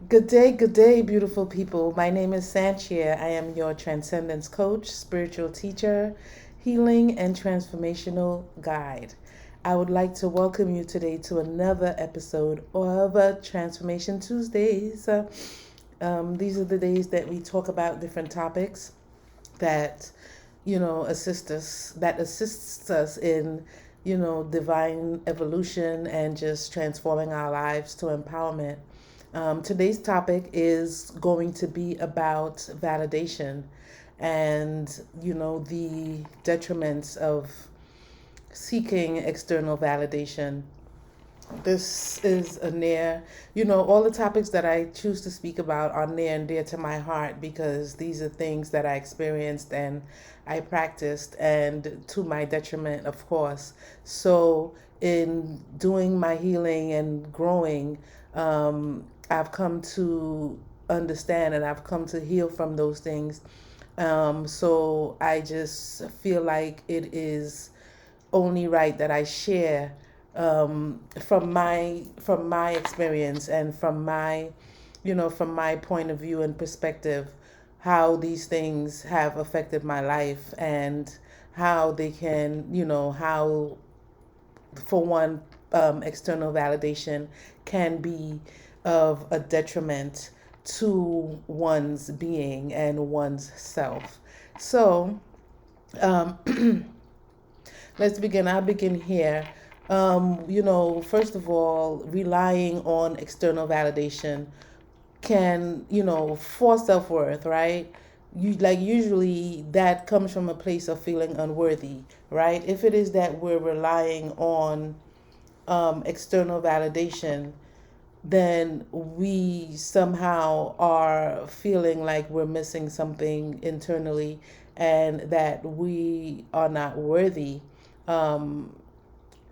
Good day, beautiful people. My name is Sanchia. I am your Transcendence Coach, spiritual teacher, healing, and transformational guide. I would like to welcome you today to another episode of Transformation Tuesdays. These are the days that we talk about different topics that assists us in divine evolution and just transforming our lives to empowerment. Today's topic is going to be about validation and the detriments of seeking external validation. This is a near, all the topics that I choose to speak about are near and dear to my heart because these are things that I experienced and I practiced, and to my detriment, of course. So, in doing my healing and growing, I've come to understand and I've come to heal from those things. So, I just feel like it is only right that I share from my experience and from my point of view and perspective, how these things have affected my life and how they can, how for one, external validation can be of a detriment to one's being and one's self. So, um, let's begin. I'll begin here. First of all, relying on external validation can, for self worth, right? Usually that comes from a place of feeling unworthy, right? If it is that we're relying on external validation, then we somehow are feeling like we're missing something internally and that we are not worthy um,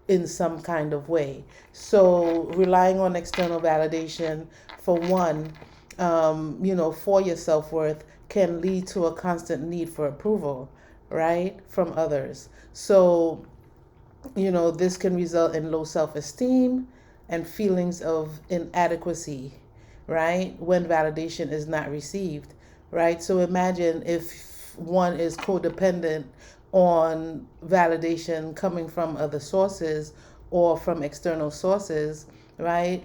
in some kind of way. So, relying on external validation, for one, for your self worth, can lead to a constant need for approval, right, from others. So, this can result in low self esteem and feelings of inadequacy, right? When validation is not received, right? So imagine if one is codependent on validation coming from other sources or from external sources, right?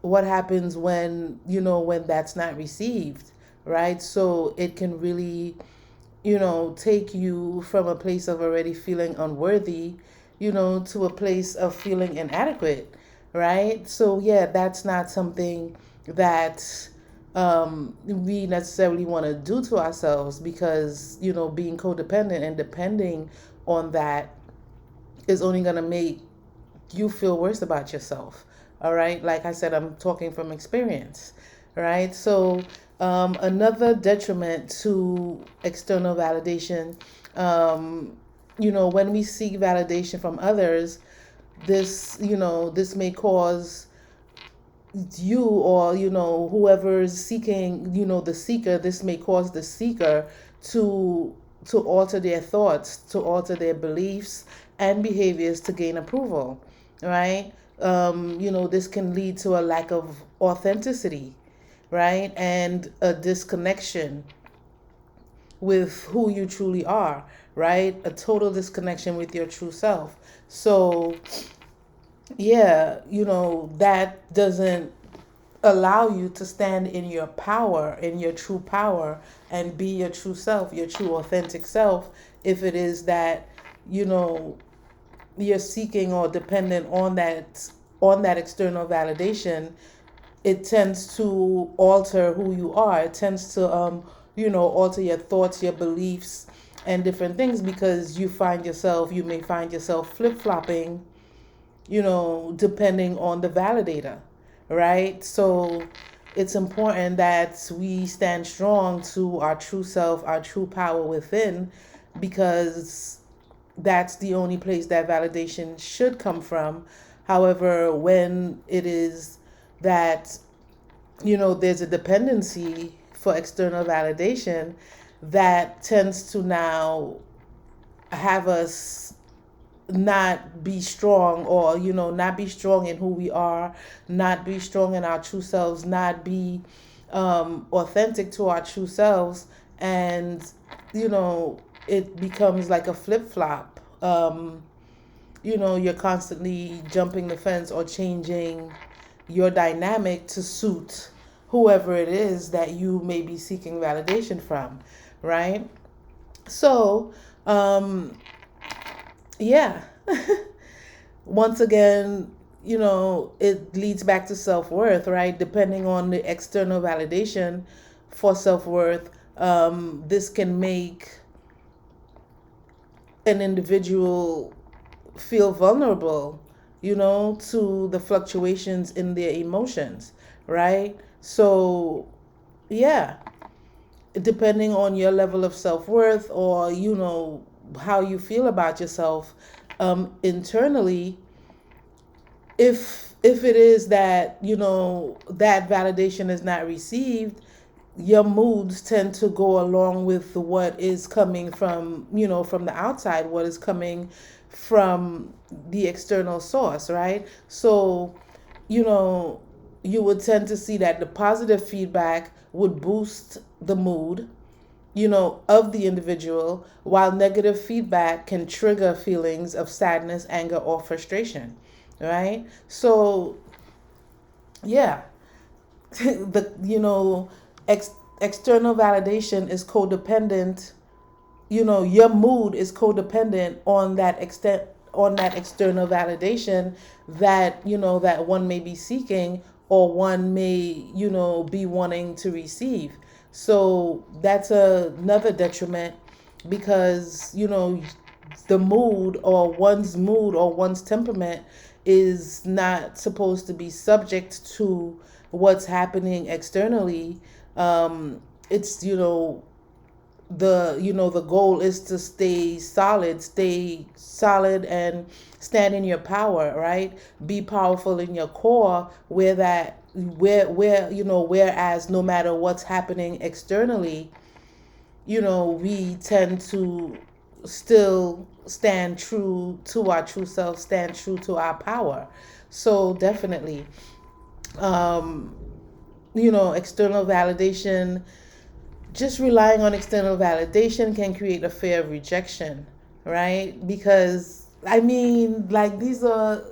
What happens when that's not received, right? So it can really take you from a place of already feeling unworthy, to a place of feeling inadequate, right? So, yeah, that's not something that we necessarily want to do to ourselves because, being codependent and depending on that is only going to make you feel worse about yourself. All right. Like I said, I'm talking from experience. Right. So, another detriment to external validation, when we seek validation from others, this may cause you or whoever is seeking, the seeker, this may cause the seeker to alter their thoughts, to alter their beliefs and behaviors to gain approval, right? This can lead to a lack of authenticity, right, and a disconnection with who you truly are, right? A total disconnection with your true self. So, yeah, that doesn't allow you to stand in your power, in your true power, and be your true self, your true authentic self, if it is that, you know, you're seeking or dependent on that external validation. It tends to alter who you are. It tends to alter your thoughts, your beliefs, and different things because you may find yourself flip-flopping, depending on the validator, right? So it's important that we stand strong to our true self, our true power within, because that's the only place that validation should come from. However, when it is that, there's a dependency for external validation, that tends to now have us not be strong, or not be strong in who we are, not be strong in our true selves, not be authentic to our true selves. And it becomes like a flip-flop. You're constantly jumping the fence or changing your dynamic to suit whoever it is that you may be seeking validation from, right? So yeah. Once again, it leads back to self-worth, right? Depending on the external validation for self-worth, this can make an individual feel vulnerable, to the fluctuations in their emotions, right? So, yeah, depending on your level of self-worth, or how you feel about yourself internally, if it is that that validation is not received, your moods tend to go along with what is coming from from the outside, what is coming from the external source, right? So you would tend to see that the positive feedback would boost the mood of the individual, while negative feedback can trigger feelings of sadness, anger, or frustration, right? So, yeah, the external validation is codependent. Your mood is codependent on that external validation that that one may be seeking, or one may be wanting to receive. So that's another detriment, because the mood, or one's temperament, is not supposed to be subject to what's happening externally. It's the goal is to stay solid and stand in your power, right? Be powerful in your core, whereas no matter what's happening externally, we tend to still stand true to our true self, stand true to our power. So definitely, external validation, just relying on external validation can create a fear of rejection, right? Because like, these are,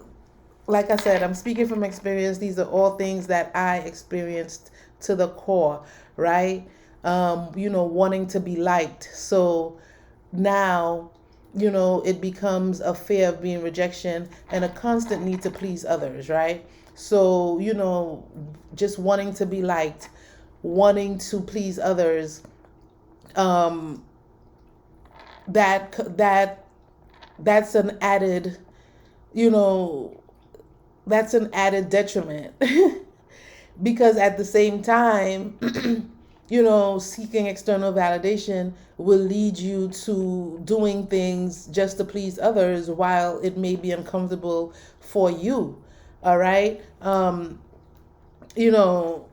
like I said, I'm speaking from experience. These are all things that I experienced to the core, right? Wanting to be liked. So now, it becomes a fear of being rejection and a constant need to please others, right? So, just wanting to be liked, wanting to please others, um, that's an added, you know, that's an added detriment. Because at the same time, seeking external validation will lead you to doing things just to please others, while it may be uncomfortable for you. All right. You know,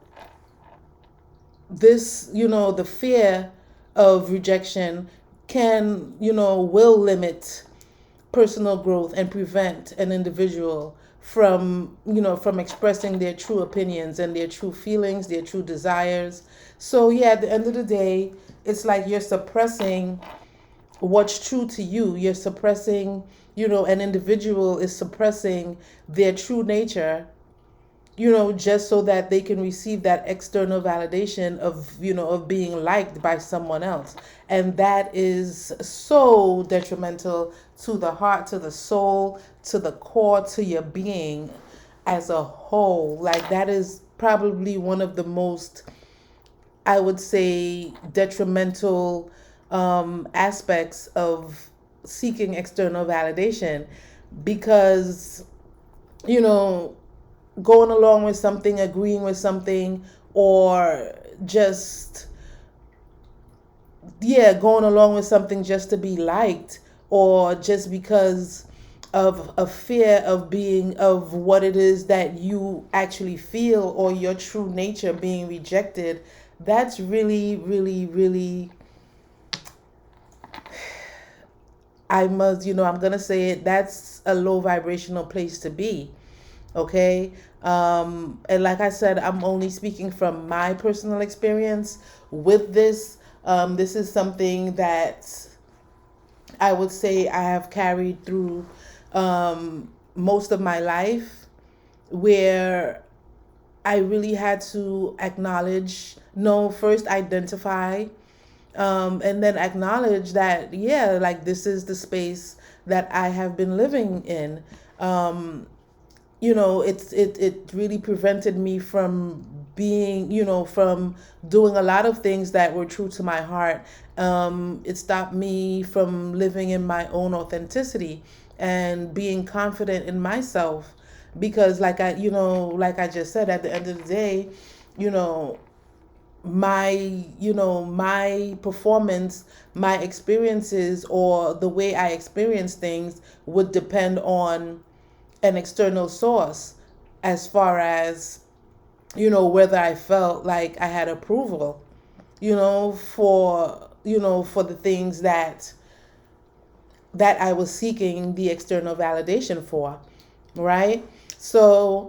the fear of rejection will limit personal growth and prevent an individual from expressing their true opinions and their true feelings, their true desires. So yeah, at the end of the day, it's like you're suppressing what's true to you. You're suppressing, an individual is suppressing their true nature, just so that they can receive that external validation of being liked by someone else. And that is so detrimental to the heart, to the soul, to the core, to your being as a whole. Like, that is probably one of the most, I would say, detrimental aspects of seeking external validation. Because, you know, going along with something, agreeing with something, or just, going along with something just to be liked, or just because of a fear of what it is that you actually feel, or your true nature being rejected. That's really, really, really I must, I'm going to say it, that's a low vibrational place to be. Okay. And like I said, I'm only speaking from my personal experience with this. This is something that I would say I have carried through most of my life, where I really had to acknowledge, no, first identify, and then acknowledge that, yeah, like this is the space that I have been living in. It really prevented me from being, from doing a lot of things that were true to my heart. It stopped me from living in my own authenticity and being confident in myself, because like I just said, at the end of the day, you know my performance, my experiences, or the way I experience things would depend on an external source, as far as whether I felt like I had approval, for the things that I was seeking the external validation for, right? So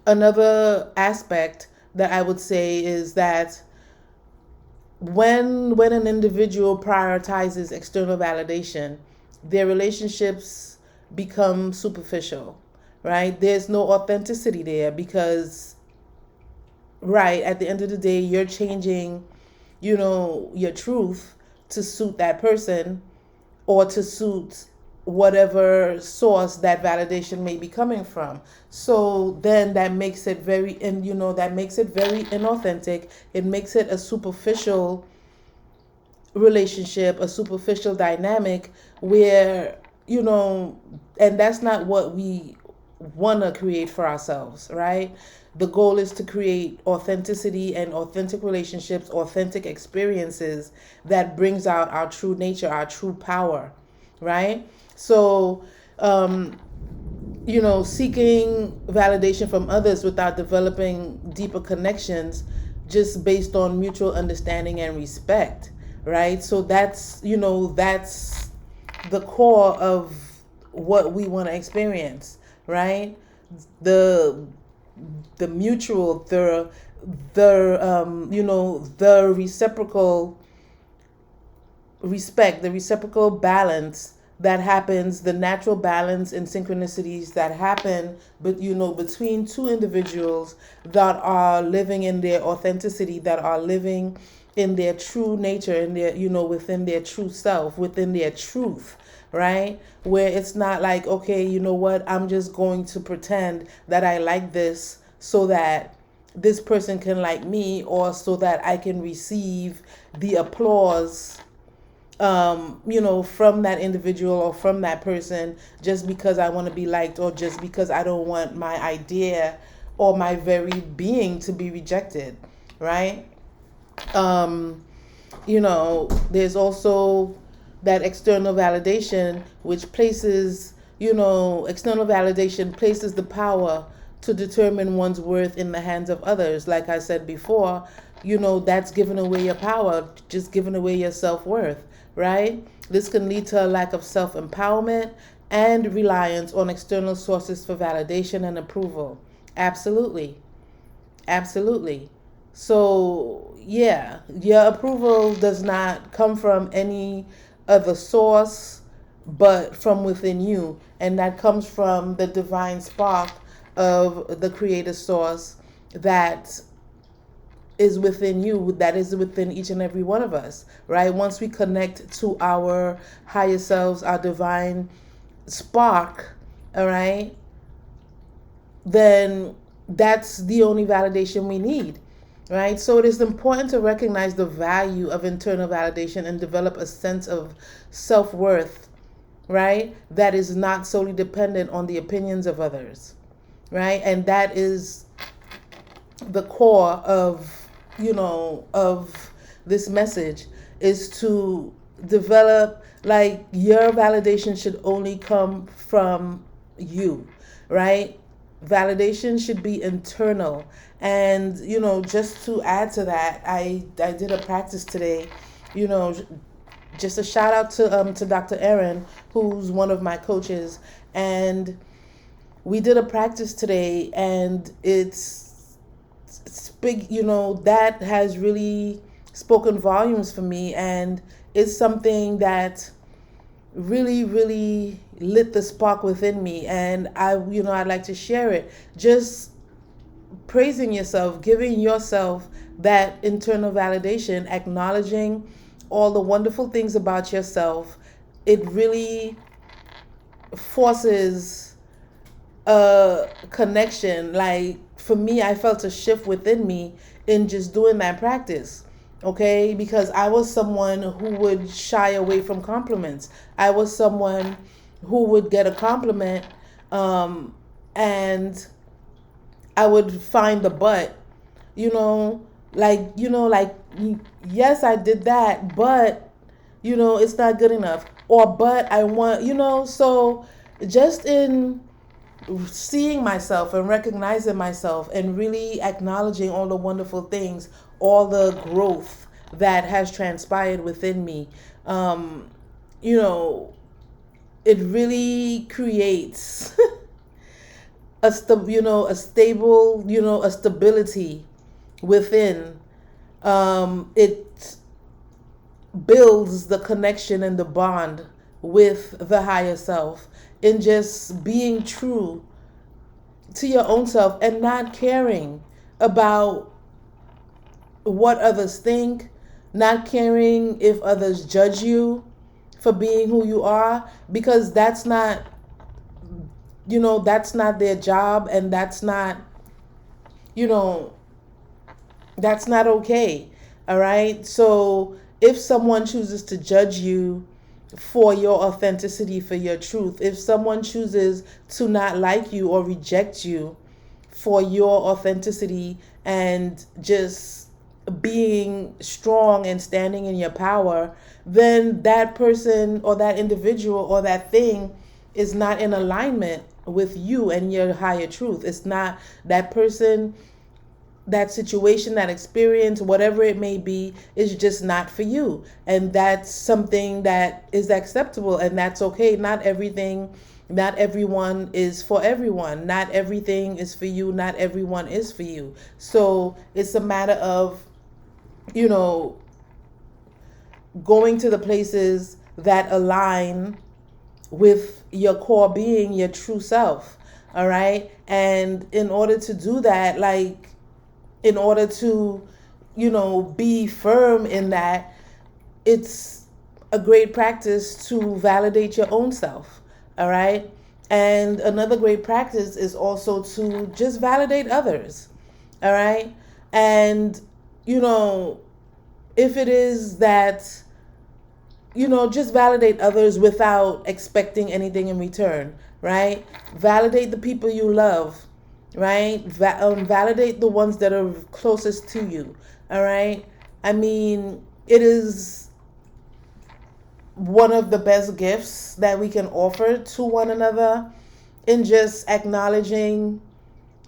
another aspect that I would say is that when an individual prioritizes external validation, their relationships become superficial, right? There's no authenticity there, because, right, at the end of the day, you're changing, your truth to suit that person, or to suit whatever source that validation may be coming from. So then that makes it very, and that makes it very inauthentic. It makes it a superficial relationship, a superficial dynamic, where, and that's not what we want to create for ourselves, right? The goal is to create authenticity and authentic relationships, authentic experiences that brings out our true nature, our true power, right? So, seeking validation from others without developing deeper connections, just based on mutual understanding and respect, right? So that's the core of what we want to experience, right? The mutual, the reciprocal respect, the reciprocal balance that happens, the natural balance and synchronicities that happen, but between two individuals that are living in their authenticity, that are living in their true nature, in their, within their true self, within their truth, right? Where it's not like, okay, you know what, I'm just going to pretend that I like this so that this person can like me, or so that I can receive the applause, from that individual or from that person, just because I want to be liked, or just because I don't want my idea or my very being to be rejected, right? There's also that external validation, which places, external validation places the power to determine one's worth in the hands of others. Like I said before, that's giving away your power, just giving away your self-worth, right? This can lead to a lack of self-empowerment and reliance on external sources for validation and approval. Absolutely. Absolutely. So, yeah, your approval does not come from any other source but from within you. And that comes from the divine spark of the creator source that is within you, that is within each and every one of us, right? Once we connect to our higher selves, our divine spark, all right, then that's the only validation we need, right? So it is important to recognize the value of internal validation and develop a sense of self-worth, right? That is not solely dependent on the opinions of others, right? And that is the core of, of this message, is to develop, like, your validation should only come from you, right? Validation should be internal. And, just to add to that, I did a practice today, just a shout out to Dr. Erin, who's one of my coaches, and we did a practice today, and it's big, that has really spoken volumes for me, and it's something that really, really lit the spark within me, and I'd like to share it. Just praising yourself, giving yourself that internal validation, acknowledging all the wonderful things about yourself. It really forces a connection. Like for me, I felt a shift within me in just doing that practice. Okay, because I was someone who would shy away from compliments. I was someone who would get a compliment, and I would find the but, like, yes, I did that, but, it's not good enough. Or, but I want, so just in seeing myself and recognizing myself and really acknowledging all the wonderful things, all the growth that has transpired within me, it really creates a stability within. It builds the connection and the bond with the higher self, in just being true to your own self and not caring about what others think, not caring if others judge you for being who you are, because that's not their job, and that's not okay. All right. So if someone chooses to judge you for your authenticity, for your truth, if someone chooses to not like you or reject you for your authenticity and just being strong and standing in your power, then that person or that individual or that thing is not in alignment with you and your higher truth. It's not that person, that situation, that experience, whatever it may be, is just not for you. And that's something that is acceptable, and that's okay. Not everyone is for everyone. Not everything is for you. Not everyone is for you. So it's a matter of, going to the places that align with your core being, your true self. All right. And in order to do that, in order to, be firm in that, it's a great practice to validate your own self. All right. And another great practice is also to just validate others. All right. And, if it is that, just validate others without expecting anything in return, right? Validate the people you love, right? Validate the ones that are closest to you, all right? I mean, it is one of the best gifts that we can offer to one another, in just acknowledging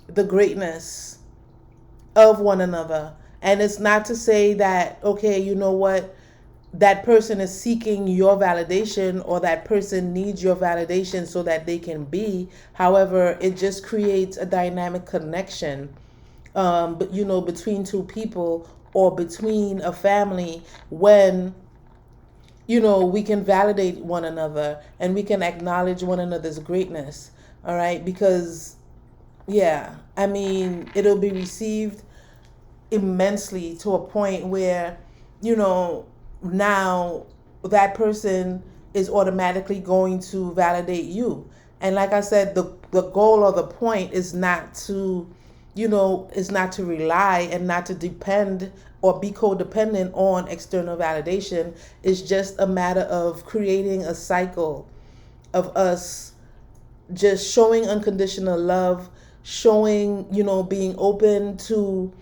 the greatness of one another. And it's not to say that, okay, you know what, that person is seeking your validation, or that person needs your validation so that they can be. However, it just creates a dynamic connection, between two people or between a family, when, we can validate one another and we can acknowledge one another's greatness. All right. Because, yeah, I mean, it'll be received immensely, to a point where, now that person is automatically going to validate you. And like I said, the goal or the point is not to, is not to rely and not to depend or be codependent on external validation. It's just a matter of creating a cycle of us just showing unconditional love, showing, being open to,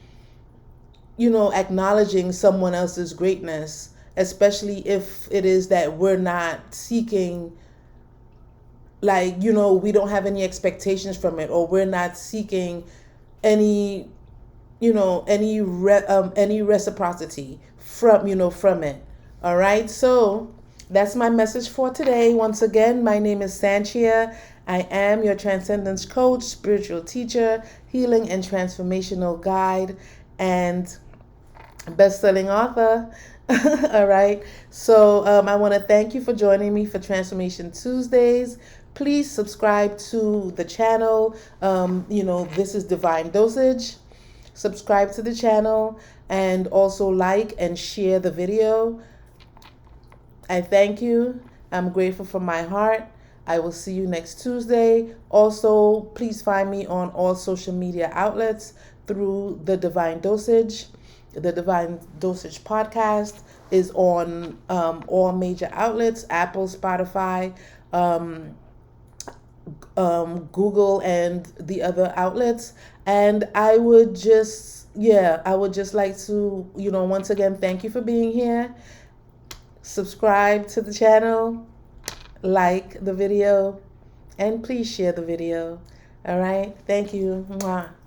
acknowledging someone else's greatness, especially if it is that we're not seeking, we don't have any expectations from it, or we're not seeking any, any reciprocity from it. All right. So that's my message for today. Once again, my name is Sanchia. I am your Transcendence Coach, spiritual teacher, healing and transformational guide, and best-selling author. All right. So I want to thank you for joining me for Transformation Tuesdays. Please subscribe to the channel. This is Divine Dosage. Subscribe to the channel and also like and share the video. I thank you. I'm grateful from my heart. I will see you next Tuesday. Also, please find me on all social media outlets through The Divine Dosage. The Divine Dosage podcast is on all major outlets: Apple, Spotify, Google, and the other outlets. And I would just like to, once again, thank you for being here. Subscribe to the channel, like the video, and please share the video. All right. Thank you. Mwah.